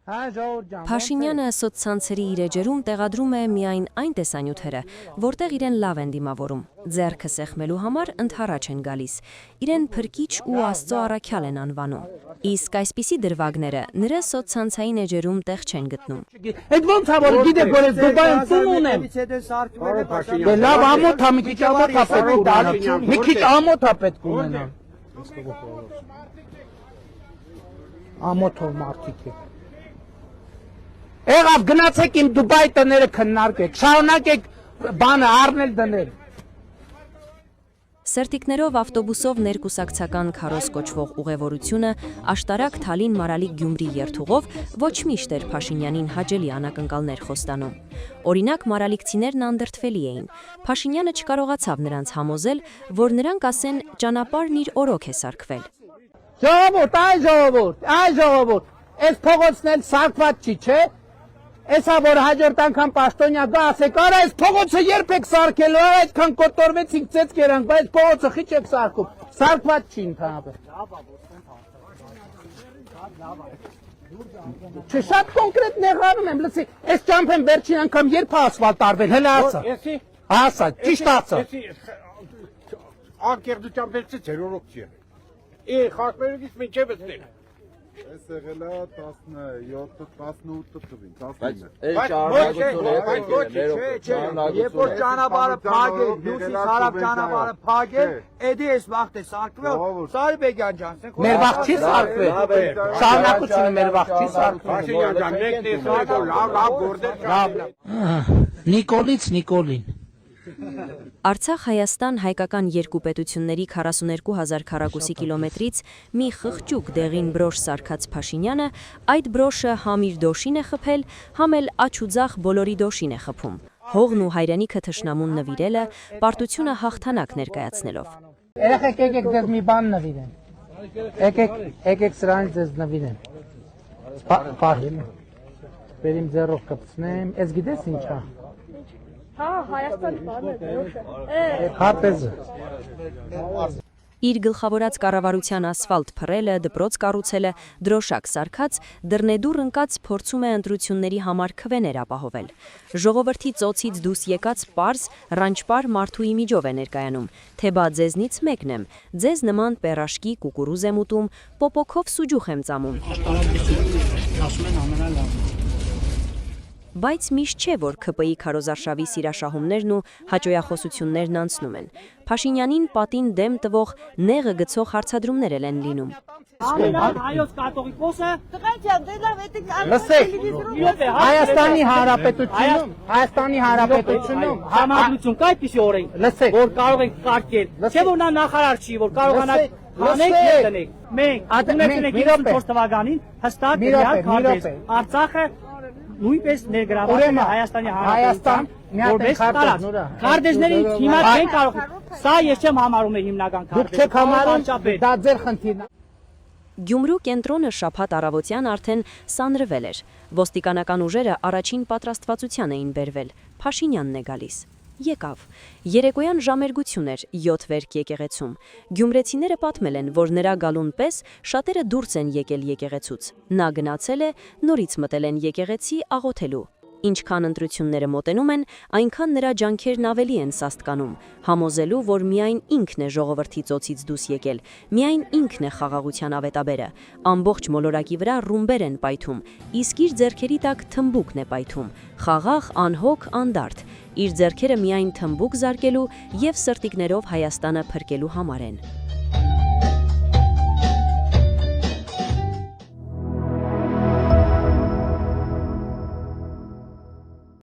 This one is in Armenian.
Փաշինյանը սոցցանցերի իր էջերում տեղադրում է միայն այն տեսանյութերը, որտեղ իրեն լավ են դիմավորում, ձեռքը սեղմելու համար ընդառաջ են գալիս, իրեն փրկիչ ու Աստծո առաքյալ են անվանում։ Իսկ այսպիսի դրվագները նրա սոցցանցային էջերում տեղ չեն գտնում։ Այդ ոնց է որ գիտեք որ ես Դուբայում տուն ունեմ։ Լավ ամոթ է, մի քիչ ամոթ է պետք ունենալ։ Մի քիչ ամոթ է պետք ունենալ։ Ամոթով մարդիկ է։ Եղավ գնացեք իմ Դուբայի տները քննարկեք, շարունակեք բանը առնել դնել։ Սերտիկներով ավտոբուսով ներկուսակցական քարոզ կոչվող ուղևորությունը աշտարակ Թալին Մարալիկ Գյումրի երթուղով ոչ միշտ էր Փաշինյանին հաճելի անակնկալներ խոստանում։ Օրինակ մարալիկցիներն անդրդվելի էին։ Փաշինյանը չկարողացավ նրանց համոզել, որ նրանք ասեն ճանապարհն իր օրոք է սարքվել։ Ժողովուրդ, այս փողոցն էլ սարքված չի, չէ։ Էսա որ հաջորդ անգամ պաշտոնյա գա ասեք, արա այս փողոցը երբ եք սարքելու, այդքան կոտորվեցինք ծեծ կերանք, բայց փողոցը խիչ եք սարքում, սարքված չի ընդհանրապես։ Չէ, շատ կոնկրետ նեղանում եմ, լսի, այս ճամփեն վերջին անգամ երբ է ասֆալտ արվել, հələ ասա։ Ասա, ճիշտ ասա։ Անկեղծ ճամփերից էր օրոք չի։ Խախմերից մինչև էստեղ։ Այս եղել է 17-18 թվին, 19։ Երբ որ ճանապարհը փակել, դուսից հարավ ճանապարհը փակել, էդի էս վաղտ է սարքվել, Սարիբեկյան ջան, մեր վաղ չի սարքվել։ Շարունակությունը մեր վաղ չի սարքվել։ Փաշինյան ջան, մեկ տեսակ լավ գործեր լավ։ Նիկոլից Նիկոլին։ Արցախ-Հայաստան հայկական երկու պետությունների 42,000 քառակուսի կիլոմետրից մի խղճուկ դեղին բրոշ սարքած Փաշինյանը այդ բրոշը համ իր դոշին է խփել, համ էլ աչ ու ձախ բոլորի դոշին է խփում, հողն ու հայրենիքը թշնամուն նվիրելը, պարտությունը հաղթանակ ներկայացնելով։ Երեխեք եկեք ձեզ մի բան նվիրեմ։ Եկեք սրանից ձեզ նվիրեմ։ Պահեմ։ Բերիմ ձեռով կպցնեմ, ես գիտես ինչ է։ Հայաստանի բանը դրոշը։ Հապեզը։ Իր գլխավորած կառավարության ասֆալտ փռելը, դպրոց կառուցելը, դրոշակ սարքած, դռնեդուռ ընկած փորձում է ընտրությունների համար քվեներ ապահովել։ Ժողովրդի ծոցից դուրս եկած պարզ, ռանչպար մարդու իմիջով է ներկայանում, թե բա ձեզնից մեկն եմ, ձեզ նման պերաշկի կուկուրուզ եմ ուտում, պոպոքով սուջուխ եմ ծամում։ Բայց միշտ չէ, որ ՔՊ-ի քարոզարշավի սիրաշահումներն ու հաճոյախոսություններն անցնում են։ Փաշինյանին պատին դեմ տվող նեղը գցող հարցադրումներ են լինում։ Հայոց կաթողիկոսը Լսեք, Հայաստանի Հանրապետությունում համադրություն կա այդպիսի օրենք, որ կարող ենք կարգել, չէ որ նա նախարար չի, որ կարողանանք հանենք եւ տնենք։ Մենք ունեցել ենք 94 թվականին հստակ դրյալ քարտեզ։ Արցախը նույնպես ներգրաված է Հայաստանի Հանրապետության որպես տարածք։ Քարտեզների հիմա չեն կարող։ Սա ես չեմ համարում հիմնական քարտեզ։ Դուք չեք համարում, դա ձեր խնդիրն է։ Գյումրու կենտրոնը շաբաթ առավոտյան արդեն սանրվել էր։ Ոստիկանական ուժերը առաջին պատրաստվածության էին բերվել։ Փաշինյանն է գալիս։ Եկավ։ Երեկոյան ժամերգություն էր 7 վերք եկեղեցում։ Գյումրեցիները պատմել են, որ նրա գալուն պես շատերը դուրս են եկել եկեղեցուց։ Նա գնացել է, նորից մտել են եկեղեցի աղոթելու։ Ինչքան ընտրությունները մոտենում են, այնքան նրա ջանքերն ավելի են սաստկանում, համոզելու, որ միայն ինքն է ժողովրդի ծոցից դուրս եկել, միայն ինքն է խաղաղության ավետաբերը, ամբողջ մոլորակի վրա ռումբեր են պայթում, իսկ իր ձեռքերի տակ թմբուկն է պայթում, խաղաղ, անհոգ, անդարդ, իր ձեռքերը միայն թմբուկ զարկելու և սրտիկներով Հայաստանը փրկելու համար են։